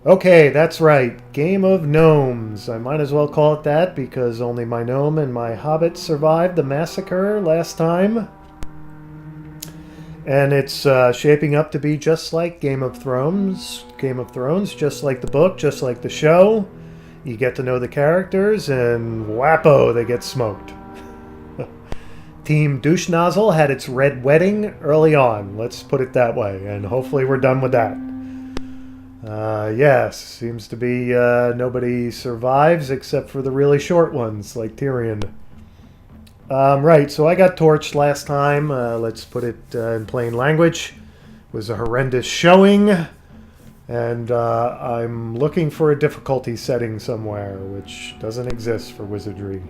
Okay, that's right. Game of Gnomes. I might as well call it that because only my gnome and my hobbit survived the massacre last time. And it's shaping up to be just like Game of Thrones. Game of Thrones, just like the book, just like the show. You get to know the characters, and whappo, they get smoked. Team Douche Nozzle had its red wedding early on. Let's put it that way, and hopefully we're done with that. Yes, seems to be nobody survives except for the really short ones, like Tyrion. Right, so I got torched last time. Let's put it in plain language. It was a horrendous showing, and I'm looking for a difficulty setting somewhere, which doesn't exist for Wizardry.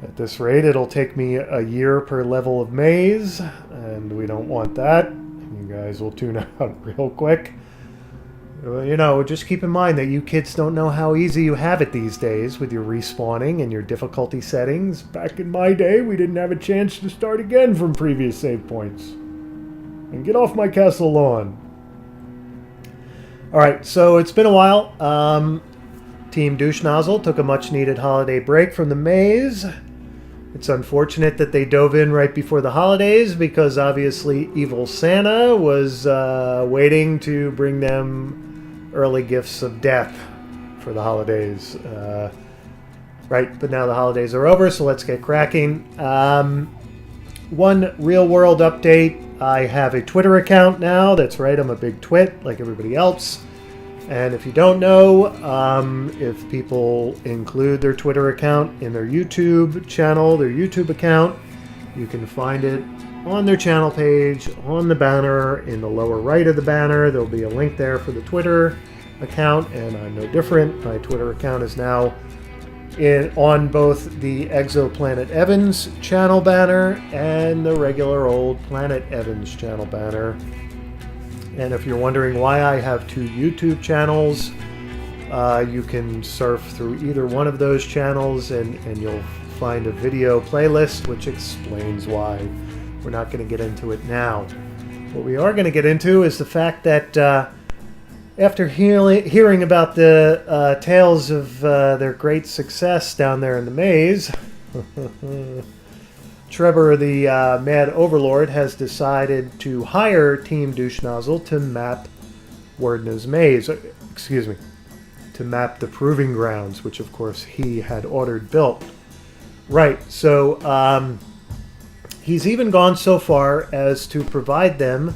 At this rate, it'll take me a year per level of maze, and we don't want that. You guys will tune out real quick. You know, just keep in mind that you kids don't know how easy you have it these days with your respawning and your difficulty settings. Back in my day, we didn't have a chance to start again from previous save points. And get off my castle lawn. Alright, so it's been a while. Team Douche Nozzle took a much-needed holiday break from the maze. It's unfortunate that they dove in right before the holidays because obviously Evil Santa was waiting to bring them early gifts of death for the holidays. Right, but now the holidays are over, so let's get cracking. One real-world update. I have a Twitter account now. That's right, I'm a big twit like everybody else. And if you don't know, if people include their Twitter account in their YouTube channel, their YouTube account, you can find it on their channel page, on the banner, in the lower right of the banner. There'll be a link there for the Twitter account, and I'm no different. My Twitter account is now on both the Exoplanet Evans channel banner and the regular old Planet Evans channel banner. And if you're wondering why I have two YouTube channels, you can surf through either one of those channels and you'll find a video playlist which explains why. We're not going to get into it now. What we are going to get into is the fact that after hearing about the tales of their great success down there in the maze, Trevor, the Mad Overlord, has decided to hire Team Douche Nozzle to map Wordna's maze. Excuse me. To map the Proving Grounds, which of course he had ordered built. Right, so he's even gone so far as to provide them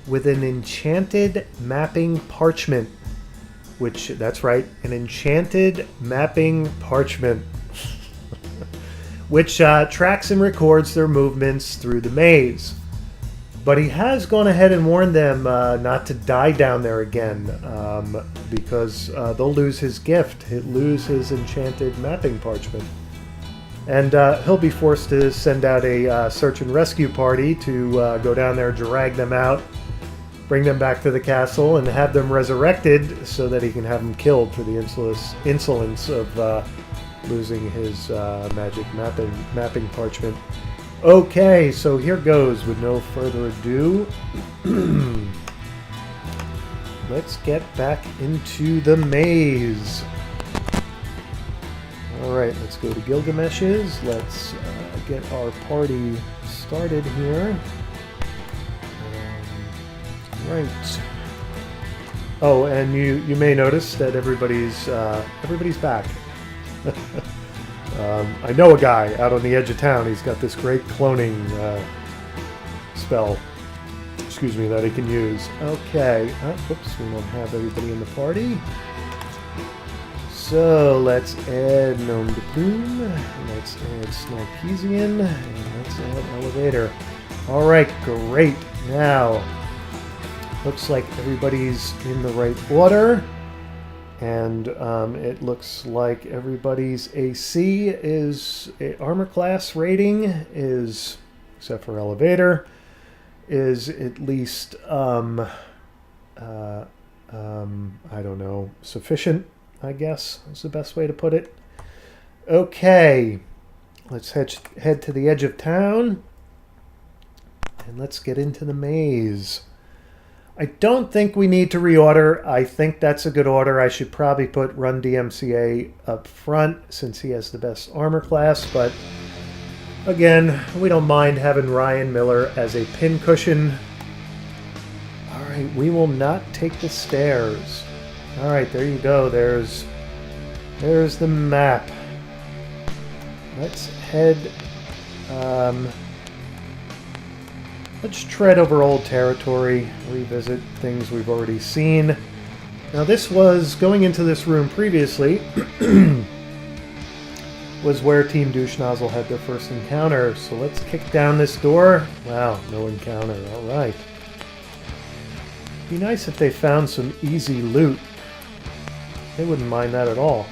with an enchanted mapping parchment. Which, that's right, an enchanted mapping parchment. Which tracks and records their movements through the maze. But he has gone ahead and warned them not to die down there again, because they'll lose his gift. He'll lose his enchanted mapping parchment. And he'll be forced to send out a search and rescue party to go down there, drag them out, bring them back to the castle, and have them resurrected so that he can have them killed for the insolence of losing his magic mapping parchment. Okay, so here goes. With no further ado, let's get back into the maze. Alright, let's go to Gilgamesh's. Let's get our party started here. Right. Oh, and you may notice that everybody's back. I know a guy out on the edge of town. He's got this great cloning spell, excuse me, that he can use. Okay. Whoops, we don't have everybody in the party. So let's add Gnome de Plume. Let's add Snarpeasian. And let's add Elevator. Alright, great. Now, looks like everybody's in the right order. And it looks like everybody's AC is armor class rating is, except for Elevator, is at least I don't know, sufficient, I guess is the best way to put it. Okay, let's head to the edge of town and let's get into the maze. I don't think we need to reorder. I think that's a good order. I should probably put Run DMCA up front since he has the best armor class, but again, we don't mind having Ryan Miller as a pincushion. Alright, we will not take the stairs. Alright, there you go. There's the map. Let's head... let's tread over old territory, revisit things we've already seen. Now this was, going into this room previously, was where Team Douche Nozzle had their first encounter. So let's kick down this door. Wow, no encounter. Alright. Be nice if they found some easy loot. They wouldn't mind that at all.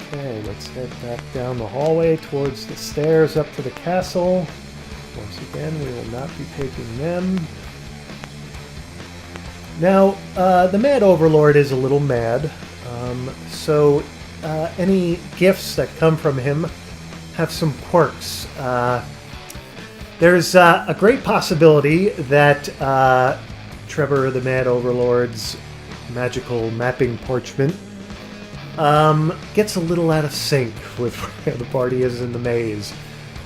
Okay, let's head back down the hallway towards the stairs up to the castle. Once again, we will not be taking them. Now, the Mad Overlord is a little mad, so any gifts that come from him have some quirks. There's a great possibility that Trevor the Mad Overlord's magical mapping parchment gets a little out of sync with where the party is in the maze.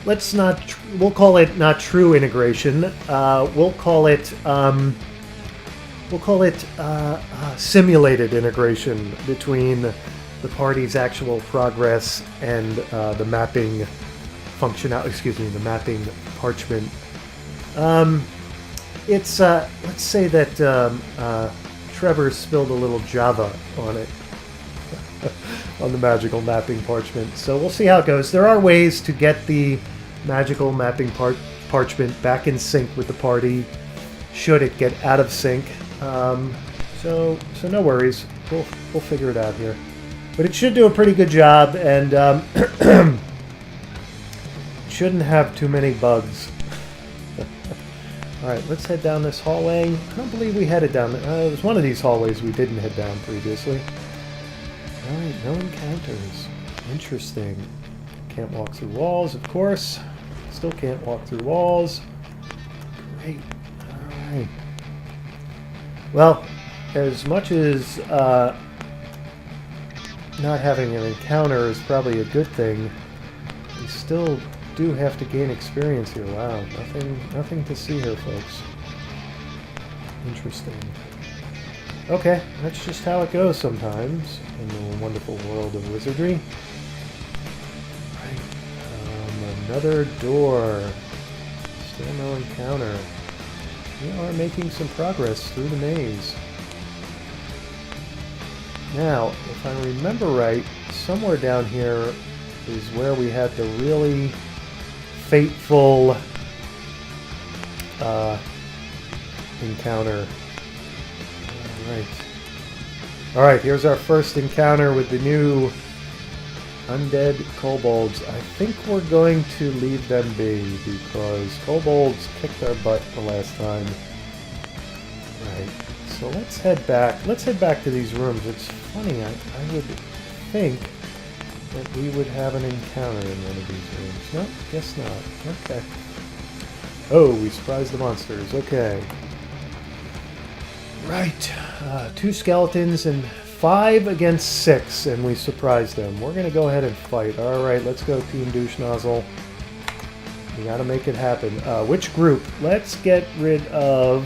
Let's not, we'll call it not true integration. We'll call it simulated integration between the party's actual progress and the mapping functionality, excuse me, the mapping parchment. Let's say that Trevor spilled a little Java on it. On the magical mapping parchment. So we'll see how it goes. There are ways to get the magical mapping parchment back in sync with the party should it get out of sync. So no worries. We'll figure it out here. But it should do a pretty good job, and shouldn't have too many bugs. Alright, let's head down this hallway. I don't believe we headed down. It was one of these hallways we didn't head down previously. Alright, no encounters. Interesting. Can't walk through walls, of course. Still can't walk through walls. Great. Alright. Well, as much as not having an encounter is probably a good thing, we still do have to gain experience here. Wow, nothing to see here, folks. Interesting. Okay, that's just how it goes sometimes in the wonderful world of Wizardry. Right, another door. Still no encounter. We are making some progress through the maze. Now, if I remember right, somewhere down here is where we had the really fateful encounter. Alright, here's our first encounter with the new undead kobolds. I think we're going to leave them be because kobolds kicked our butt the last time. Right, so let's head back. Let's head back to these rooms. It's funny, I would think that we would have an encounter in one of these rooms. No, guess not. Okay. Oh, we surprised the monsters. Okay. Right, 2 skeletons and 5 against 6, and we surprised them. We're going to go ahead and fight. Alright, let's go Team Douche Nozzle. We got to make it happen. Which group? Let's get rid of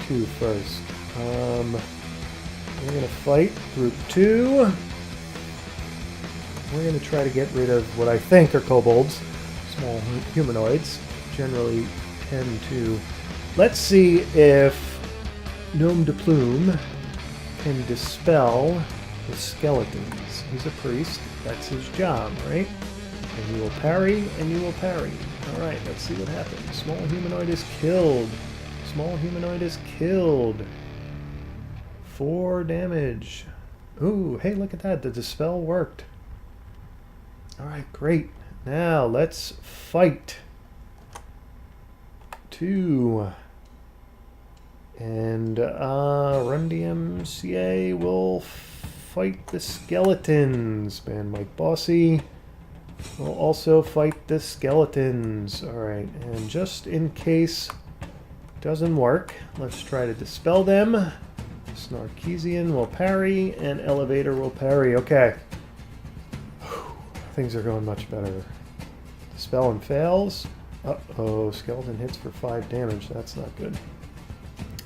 2 first. We're going to fight Group 2. We're going to try to get rid of what I think are kobolds. Small humanoids. Generally tend to... Let's see if Gnome de Plume can dispel the skeletons. He's a priest. That's his job, right? And you will parry, and you will parry. Alright, let's see what happens. Small humanoid is killed. Small humanoid is killed. 4 damage. Ooh, hey, look at that. The dispel worked. Alright, great. Now, let's fight. 2. And Run DMCA will fight the skeletons. Man Mike Bossy will also fight the skeletons. Alright, and just in case doesn't work. Let's try to dispel them. Snarkeesian will parry, and Elevator will parry. Okay. Things are going much better. Dispel and fails. Uh-oh, skeleton hits for 5 damage. That's not good.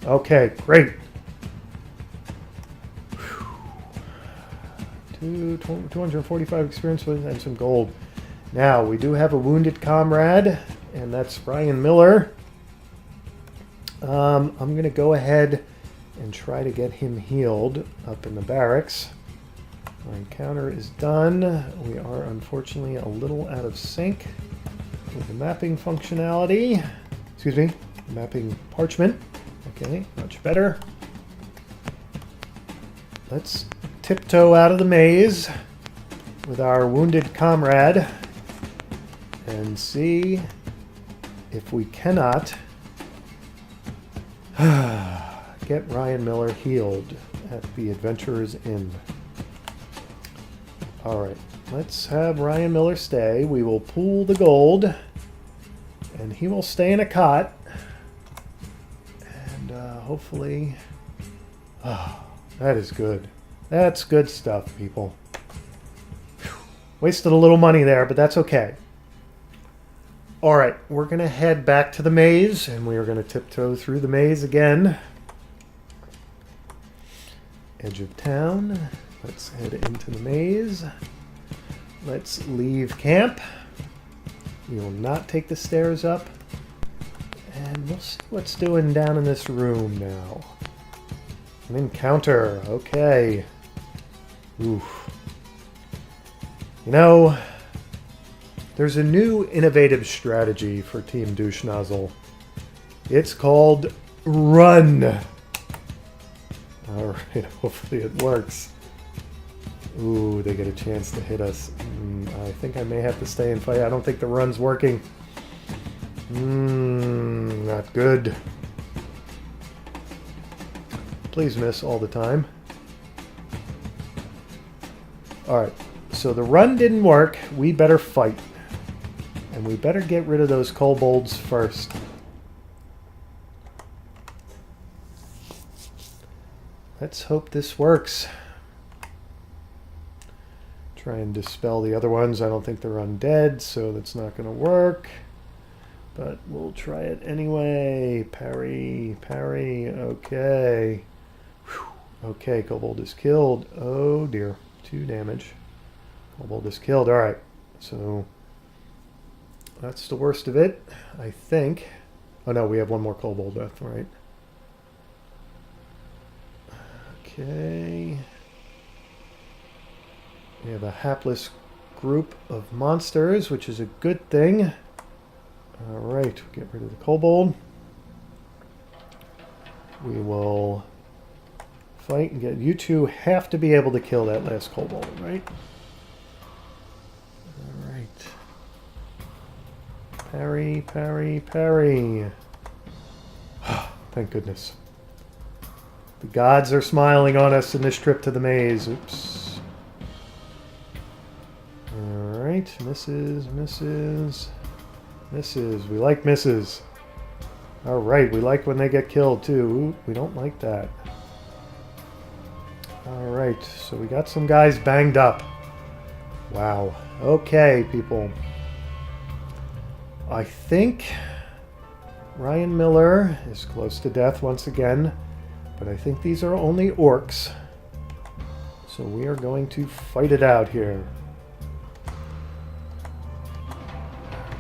Okay, great. 245 experience and some gold. Now, we do have a wounded comrade, and that's Ryan Miller. I'm going to go ahead and try to get him healed up in the barracks. Our encounter is done. We are unfortunately a little out of sync with the mapping functionality. Excuse me, mapping parchment. Okay, much better. Let's tiptoe out of the maze with our wounded comrade and see if we cannot get Ryan Miller healed at the Adventurer's Inn. Alright, let's have Ryan Miller stay. We will pool the gold, and he will stay in a cot. And hopefully... Oh, that is good. That's good stuff, people. Whew. Wasted a little money there, but that's okay. Alright, we're going to head back to the maze, and we are going to tiptoe through the maze again. Edge of town. Let's head into the maze. Let's leave camp. We will not take the stairs up. And we'll see what's doing down in this room now. An encounter. Okay. Oof. You know, there's a new innovative strategy for Team Douche Nozzle. It's called Run. Alright, hopefully it works. Ooh, they get a chance to hit us. I think I may have to stay and fight. I don't think the run's working. Not good. Please miss all the time. Alright, so the run didn't work. We better fight. And we better get rid of those kobolds first. Let's hope this works. Try and dispel the other ones. I don't think they're undead, so that's not going to work. But we'll try it anyway. Parry, parry. Okay. Whew. Okay, kobold is killed. Oh dear. 2 damage. Kobold is killed. Alright. So that's the worst of it, I think. Oh no, we have one more kobold left, right? Okay. We have a hapless group of monsters, which is a good thing. Alright, get rid of the kobold. We will fight and get... You two have to be able to kill that last kobold, right? Alright. Parry, parry, parry. Thank goodness. The gods are smiling on us in this trip to the maze. Oops. Alright, misses, misses, misses. We like misses. Alright, we like when they get killed too. Ooh, we don't like that. Alright, so we got some guys banged up. Wow. Okay, people. I think Ryan Miller is close to death once again. But I think these are only orcs. So we are going to fight it out here.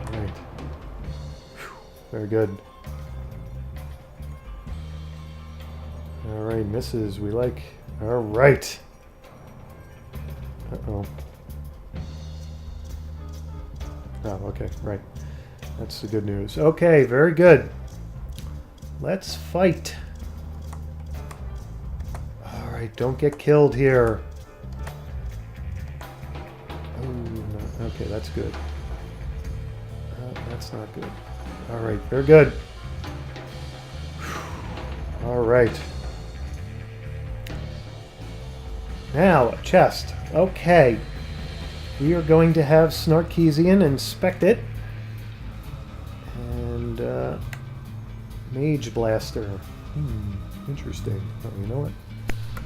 Alright. Very good. Alright, misses. We like... Alright. Uh-oh. Oh, okay. Right. That's the good news. Okay, very good. Let's fight. Alright, don't get killed here. Oh, no. Okay, that's good. That's not good. Alright, very good. Alright. Now, a chest. Okay. We are going to have Snarkeesian inspect it. And, Mage Blaster. Interesting. Oh, you know what?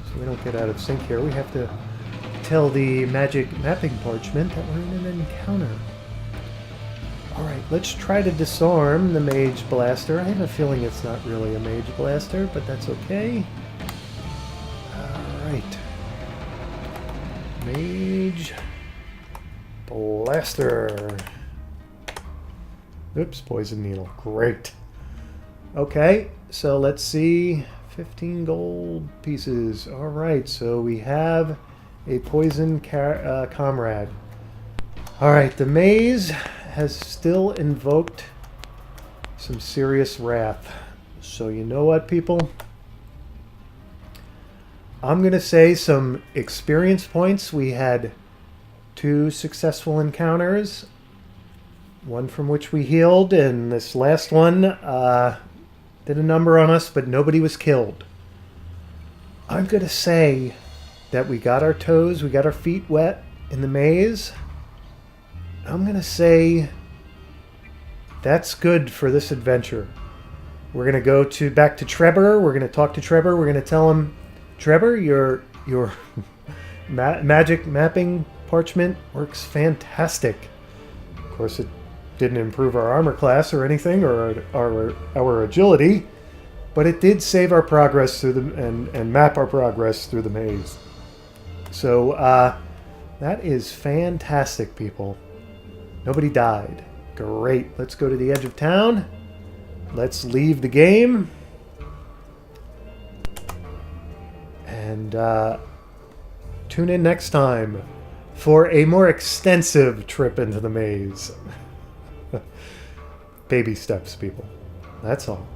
So we don't get out of sync here. We have to tell the magic mapping parchment that we're in an encounter. Alright, let's try to disarm the Mage Blaster. I have a feeling it's not really a Mage Blaster, but that's okay. Alright. Mage Blaster. Oops, Poison Needle. Great. Okay, so let's see. 15 gold pieces. Alright, so we have a poison comrade. Alright, the maze has still invoked some serious wrath. So you know what, people? I'm going to say some experience points. We had 2 successful encounters. One from which we healed, and this last one did a number on us, but nobody was killed. I'm going to say that we got our toes, we got our feet wet in the maze. I'm going to say that's good for this adventure. We're going to go back to Trevor. We're going to talk to Trevor. We're going to tell him, Trevor, your magic mapping parchment works fantastic. Of course, it didn't improve our armor class or anything, or our agility, but it did save our progress through and map our progress through the maze. So that is fantastic, people. Nobody died. Great. Let's go to the edge of town. Let's leave the game. And tune in next time for a more extensive trip into the maze. Baby steps, people. That's all.